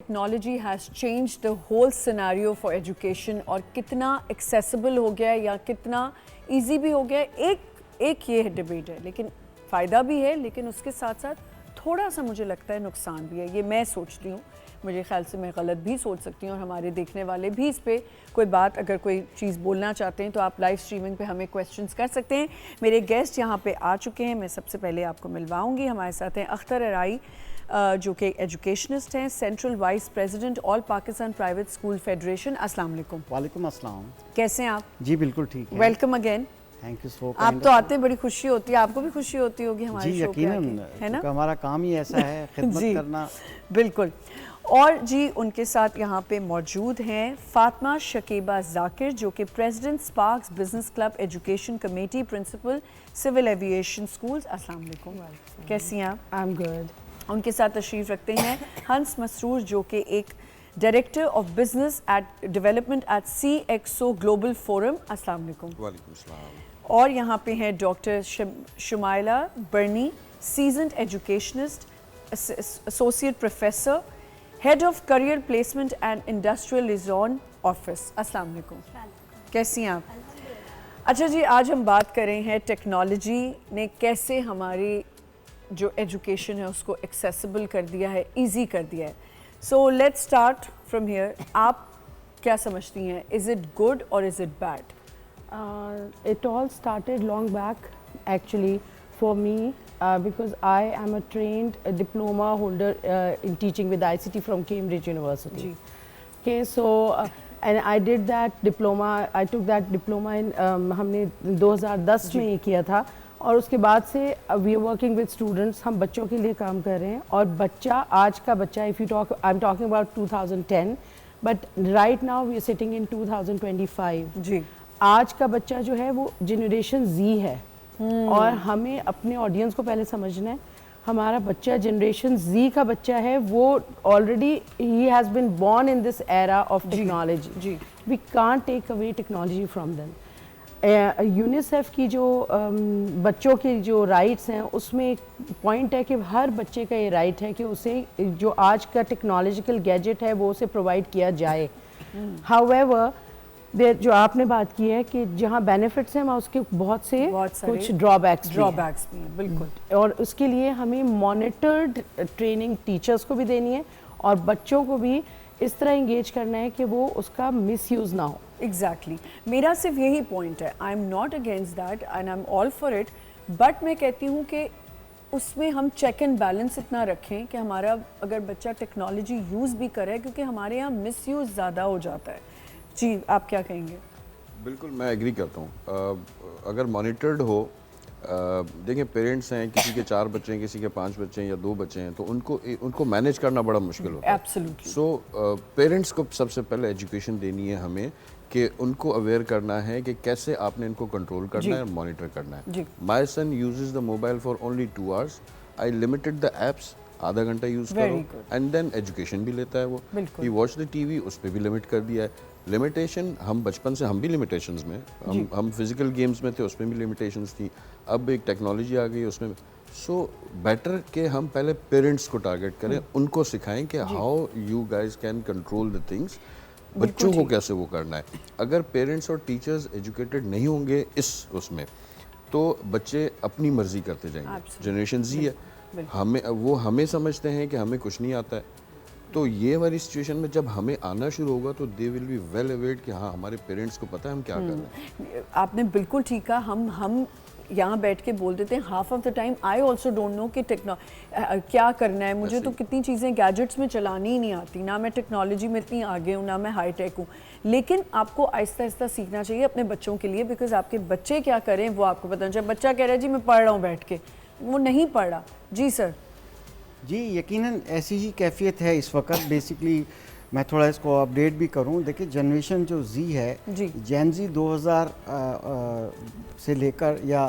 Technology has change the whole scenario for education اور کتنا accessible ہو گیا ہے یا کتنا ایزی بھی ہو گیا ہے. ایک یہ ڈبیٹ ہے لیکن فائدہ بھی ہے, لیکن اس کے ساتھ ساتھ تھوڑا سا مجھے لگتا ہے نقصان بھی ہے. یہ میں سوچتی ہوں, مجھے خیال سے میں غلط بھی سوچ سکتی ہوں اور ہمارے دیکھنے والے بھی اس پہ کوئی بات اگر کوئی چیز بولنا چاہتے ہیں تو آپ لائیو اسٹریمنگ پہ ہمیں کویسچنز کر سکتے ہیں. میرے گیسٹ یہاں پہ آ چکے ہیں, میں سب سے پہلے آپ کو ملواؤں گی. ہمارے ساتھ ہیں اختر ارائی جو کہ ایجوکیشنسٹ ہیں, سینٹرل وائس پریزیڈنٹ آل پاکستان پرائیویٹ اسکول فیڈریشن. السلام علیکم. وعلیکم السلام. کیسے ہیں آپ؟ جی بالکل ٹھیک ہے. Welcome again. Thank you so. آپ تو آتے بڑی خوشی ہوتی ہے, آپ کو بھی خوشی ہوتی ہوگی ہمارے شو پہ آ کے, ہے نا؟ ہمارا کام ہی ایسا ہے خدمت کرنا. بالکل. اور جی ان کے ساتھ یہاں پہ موجود ہیں فاطمہ شکیبہ ذاکر جو کہ president Sparks business club education committee, principal civil aviation schools. السلام علیکم. کیسی ہیں آپ؟ I'm good. ان کے ساتھ تشریف رکھتے ہیں ہنس مسرور جو کہ ایک director of business at development at C XO global forum. السلام علیکم. وعلیکم السلام. اور یہاں پہ ہیں doctor Shumaila Burney, seasoned educationist, associate professor, head of career placement and industrial liaison office. السلام علیکم. کیسی ہیں آپ؟ اچھا جی, آج ہم بات کر رہے ہیں ٹیکنالوجی نے کیسے ہماری جو ایجوکیشن ہے اس کو ایکسیسیبل کر دیا ہے, ایزی کر دیا ہے. So let's start from here. آپ کیا سمجھتی ہیں, از اٹ گڈ اور is it bad? It all started long back actually for me because I am a trained diploma holder in teaching with ICT from Cambridge University. Okay, so and I did that diploma. I took that diploma in ہم نے 2010 میں یہ کیا تھا, اور اس کے بعد سے we are working with students. ہم بچوں کے لیے کام کر رہے ہیں, اور بچہ آج کا بچہ, if you talk, I am talking about 2010 but right now we are sitting in 2025. جی, آج کا بچہ جو ہے وہ جنریشن زی ہے, اور ہمیں اپنے آڈینس کو پہلے سمجھنا ہے. ہمارا بچہ جنریشن زی کا بچہ ہے, وہ already he has been born in this era of technology. We can't take away technology from them. UNICEF کی جو بچوں کے جو رائٹس ہیں اس میں ایک پوائنٹ ہے کہ ہر بچے کا یہ رائٹ ہے کہ اسے جو آج کا ٹیکنالوجیکل گیجٹ ہے وہ اسے پرووائڈ کیا جائے. ہاؤ ایور جو آپ نے بات کی ہے کہ جہاں بینیفٹس ہیں وہاں اس کے بہت سے کچھ ڈرا بیکس بھی ہیں. بالکل. اور اس کے لیے ہمیں مانیٹرڈ ٹریننگ ٹیچرس کو بھی دینی ہے, اور بچوں کو بھی اس طرح انگیج کرنا ہے کہ وہ اس کا مس یوز نہ ہو. ایگزیکٹلی. میرا صرف یہی پوائنٹ ہے, I am not against that and I am all for it, but میں کہتی ہوں کہ اس میں ہم چیک اینڈ بیلنس اتنا رکھیں کہ ہمارا اگر بچہ ٹیکنالوجی یوز بھی کرے, کیونکہ ہمارے یہاں مس یوز زیادہ ہو جاتا ہے. جی, آپ کیا کہیں گے؟ بالکل میں ایگری کرتا ہوں. اگر مانیٹرڈ ہو, دیکھیں پیرنٹس ہیں, کسی کے 4 بچے ہیں, کسی کے 5 بچے ہیں یا 2 بچے ہیں, تو ان کو مینیج کرنا بڑا مشکل ہوتا ہے. ایبسلیوٹلی. سو پیرنٹس کو سب سے پہلے ایجوکیشن دینی ہے ہمیں, کہ ان کو اویئر کرنا ہے کہ کیسے آپ نے ان کو کنٹرول کرنا ہے اور مانیٹر کرنا ہے. My son uses the mobile for only 2 hours. I limited the apps, آدھا گھنٹہ یوز کرو, اینڈ دین ایجوکیشن بھی لیتا ہے وہ. ہی واچ دا ٹی وی, اس پہ بھی لمٹ کر دیا ہے. لمیٹیشن ہم بچپن سے, ہم بھی لمیٹیشنز میں, ہم فزیکل گیمز میں تھے, اس میں بھی لمیٹیشنز تھیں. اب ایک ٹیکنالوجی آ گئی اس میں. سو بیٹر کہ ہم پہلے پیرنٹس کو ٹارگیٹ کریں, ان کو سکھائیں کہ how you guys can control the things. بچوں کو کیسے وہ کرنا ہے. اگر پیرنٹس اور ٹیچرز ایجوکیٹڈ نہیں ہوں گے اس میں, تو بچے اپنی مرضی کرتے جائیں گے. جنریشن زی ہے, ہمیں سمجھتے ہیں کہ ہمیں کچھ نہیں آتا ہے. تو یہ والی سچویشن میں جب ہمیں آنا شروع ہوگا تو دے ول بی ویل اویئرڈ کہ ہاں ہمارے پیرنٹس کو پتہ ہے ہم کیا کر رہے ہیں. آپ نے بالکل ٹھیک کہا. ہم یہاں بیٹھ کے بول دیتے ہیں half of the time I also don't know کہ کیا کرنا ہے. مجھے تو کتنی چیزیں گیجٹس میں چلانی ہی نہیں آتی, نہ میں ٹیکنالوجی میں اتنی آگے ہوں, نہ میں ہائی ٹیک ہوں. لیکن آپ کو آہستہ آہستہ سیکھنا چاہیے اپنے بچوں کے لیے, بیکاز آپ کے بچے کیا کریں وہ آپ کو پتہ نہیں چلے. بچہ کہہ رہا ہے جی میں پڑھ رہا ہوں بیٹھ کے, وہ نہیں پڑھ رہا. جی سر. جی یقیناً ایسی ہی کیفیت ہے اس وقت. بیسکلی میں تھوڑا اس کو اپڈیٹ بھی کروں. دیکھیں جنریشن جو زی ہے, جین زی 2000 سے لے کر یا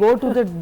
go to the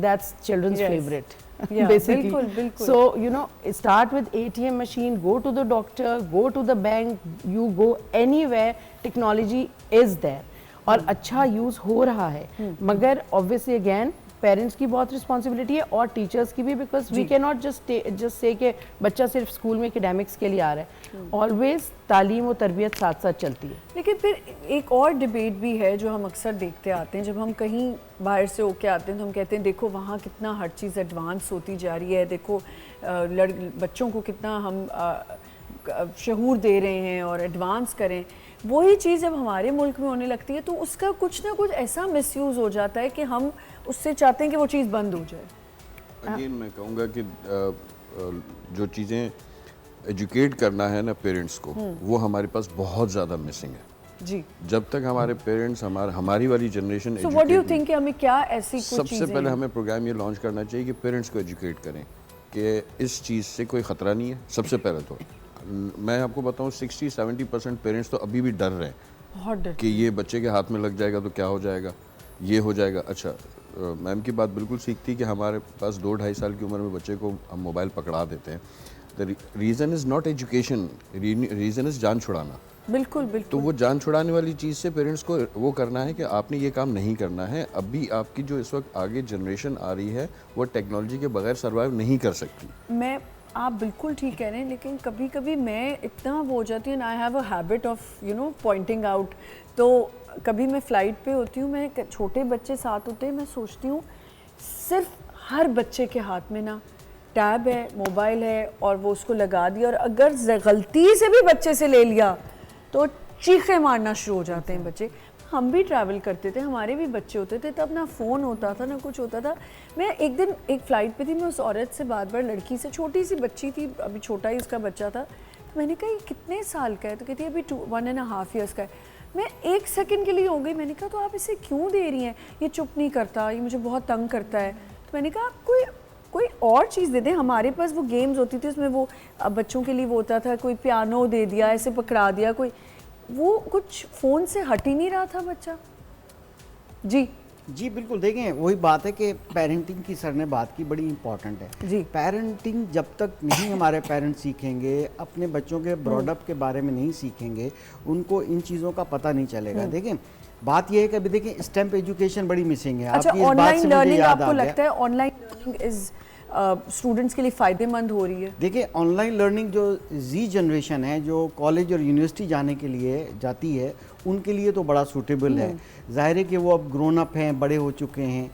that's children's favorite. basically. bilkul. So, you know, start with ATM machine, go to the doctor, go to the bank, you go anywhere, technology is there. اور اچھا یوز ہو رہا ہے, مگر obviously again پیرنٹس کی بہت responsibility ہے اور teachers کی بھی, بیکاز وی کی ناٹ جسٹ سے کہ بچہ صرف اسکول میں اکیڈیمکس کے لیے آ رہا ہے, آلویز تعلیم و تربیت ساتھ ساتھ چلتی ہے. لیکن پھر ایک اور ڈبیٹ بھی ہے جو ہم اکثر دیکھتے آتے ہیں, جب ہم کہیں باہر سے ہو کے آتے ہیں تو ہم کہتے ہیں دیکھو وہاں کتنا ہر چیز ایڈوانس ہوتی جا رہی ہے, دیکھو بچوں کو کتنا ہم شعور دے رہے ہیں اور ایڈوانس کریں. وہی چیز جب ہمارے ملک میں ہونے لگتی ہے تو اس کا کچھ نہ کچھ ایسا مس یوز ہو جاتا ہے کہ ہم اس سے چاہتے ہیں کہ وہ چیز بند ہو جائے. اگین میں کہوں گا کہ جو چیزیں ایجوکیٹ کرنا ہے نا پیرنٹس کو, وہ ہمارے پاس بہت زیادہ مسنگ ہے. جی, جب تک ہمارے پیرنٹس ہماری والی generation, so what do you think کہ ہمیں کیا ایسی کچھ سب سے پہلے ہمیں پروگرام یہ لانچ کرنا چاہیے کہ پیرنٹس کو ایجوکیٹ کریں کہ اس چیز سے کوئی خطرہ نہیں ہے. سب سے پہلے تو میں آپ کو بتاؤں 60-70% پیرنٹس تو ابھی بھی ڈر رہے ہیں بہت ڈر کہ یہ بچے کے ہاتھ میں لگ جائے گا تو کیا ہو جائے گا, یہ ہو جائے گا. اچھا, میم کی بات بالکل سیکھتی کہ ہمارے پاس 2-2.5 سال کی عمر میں بچے کو ہم موبائل پکڑا دیتے ہیں. The reason is not education, reason is جان چھڑانا. بالکل بالکل. تو وہ جان چھڑانے والی چیز سے پیرنٹس کو وہ کرنا ہے کہ آپ نے یہ کام نہیں کرنا ہے. ابھی آپ کی جو اس وقت آگے جنریشن آ رہی ہے وہ ٹیکنالوجی کے بغیر سروائیو نہیں کر سکتی. میں آپ بالکل ٹھیک کہہ رہے ہیں, لیکن کبھی کبھی میں اتنا وہ ہو جاتی ہوں, I have a habit of you know pointing out. تو کبھی میں فلائٹ پہ ہوتی ہوں, میں چھوٹے بچے ساتھ ہوتے ہیں, میں سوچتی ہوں صرف ہر بچے کے ہاتھ میں نا ٹیب ہے, موبائل ہے, اور وہ اس کو لگا دیا, اور اگر غلطی سے بھی بچے سے لے لیا تو چیخیں مارنا شروع ہو جاتے ہیں بچے. ہم بھی ٹریول کرتے تھے, ہمارے بھی بچے ہوتے تھے, تب نہ فون ہوتا تھا نہ کچھ ہوتا تھا. میں ایک دن ایک فلائٹ پہ تھی, میں اس عورت سے بار بار, لڑکی سے, چھوٹی سی بچی تھی, ابھی چھوٹا ہی اس کا بچہ تھا, تو میں نے کہا یہ کتنے سال کا ہے, تو کہتی ہے ابھی 1.5 ایئرس کا ہے. میں 1 سیکنڈ کے لیے ہو گئی, میں نے کہا تو آپ اسے کیوں دے رہی ہیں, یہ چپ نہیں کرتا, یہ مجھے بہت تنگ کرتا ہے. تو میں نے کہا آپ کوئی اور چیز دے دیں. ہمارے پاس وہ گیمز ہوتی تھی, اس میں وہ بچوں کے لیے وہ ہوتا تھا, کوئی پیانو دے دیا, ایسے پکڑا دیا, کوئی وہ کچھ فون سے ہٹ ہی نہیں رہا تھا بچہ. جی بالکل. دیکھیں وہی بات ہے کہ پیرنٹنگ کی سر نے بات کی, بڑی امپورٹنٹ ہے. جی, پیرنٹنگ جب تک نہیں ہمارے پیرنٹ سیکھیں گے, اپنے بچوں کے براڈ اپ کے بارے میں نہیں سیکھیں گے, ان کو ان چیزوں کا پتہ نہیں چلے گا. دیکھیں بات یہ ہے کہ ابھی دیکھیں اسٹیمپ ایجوکیشن بڑی مسنگ ہے. اچھا, آن لائن لرننگ آپ کو لگتا ہے on line learning is students کے لیے فائدے مند ہو رہی ہے؟ دیکھیں آن لائن لرننگ جو زی جنریشن ہے, جو کالج اور یونیورسٹی جانے کے لیے جاتی ہے, ان کے لیے تو بڑا سوٹیبل ہے. ظاہر ہے کہ وہ اب گرون اپ ہیں, بڑے ہو چکے ہیں,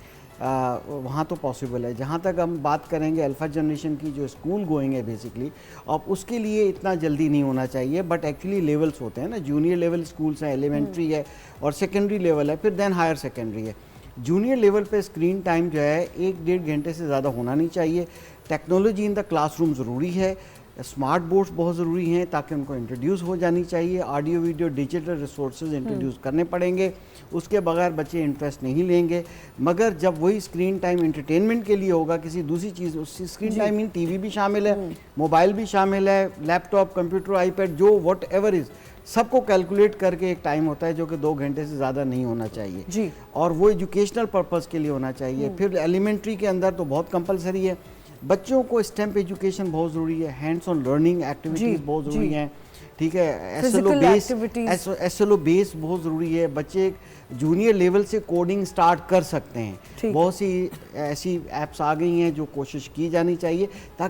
وہاں تو پاسبل ہے. جہاں تک ہم بات کریں گے الفا جنریشن کی جو اسکول گوئنگ ہے بیسکلی, اب اس کے لیے اتنا جلدی نہیں ہونا چاہیے. بٹ ایکچولی لیولس ہوتے ہیں نا, جونیئر لیول اسکولس ہیں, ایلیمنٹری ہے اور سیکنڈری لیول ہے, پھر دین ہائر سیکنڈری ہے. جونیئر لیول پہ اسکرین ٹائم جو ہے 1-1.5 گھنٹے سے زیادہ ہونا نہیں چاہیے. Technology in the class room ضروری ہے, اسمارٹ بورڈس بہت ضروری ہیں تاکہ ان کو انٹروڈیوس ہو جانی چاہیے. Audio video digital resources introduce کرنے پڑیں گے, اس کے بغیر بچے انٹرسٹ نہیں لیں گے. مگر جب وہی اسکرین ٹائم انٹرٹینمنٹ کے لیے ہوگا, کسی دوسری چیز, اس اسکرین ٹائم ان ٹی وی بھی شامل ہے, موبائل بھی شامل ہے, لیپ ٹاپ, کمپیوٹر, آئی پیڈ, جو واٹ ایور از, سب کو کیلکولیٹ کر کے ایک ٹائم ہوتا ہے جو کہ 2 گھنٹے سے زیادہ نہیں ہونا چاہیے. جی, اور وہ ایجوکیشنل پرپز کے لیے ہونا چاہیے. پھر ایلیمنٹری کے اندر تو بہت کمپلسری ہے. بچوں کو اسٹیمپ ایجوکیشن بہت ضروری ہے, ہینڈس آن لرننگ ایکٹیویٹیز بہت ضروری ہیں. ٹھیک ہے, ایس ایل او بیس بہت ضروری ہے. بچے جونیئر لیول سے کوڈنگ سٹارٹ کر سکتے ہیں. بہت سی ایسی ایپس آ گئی ہیں جو کوشش کی جانی چاہیے تاکہ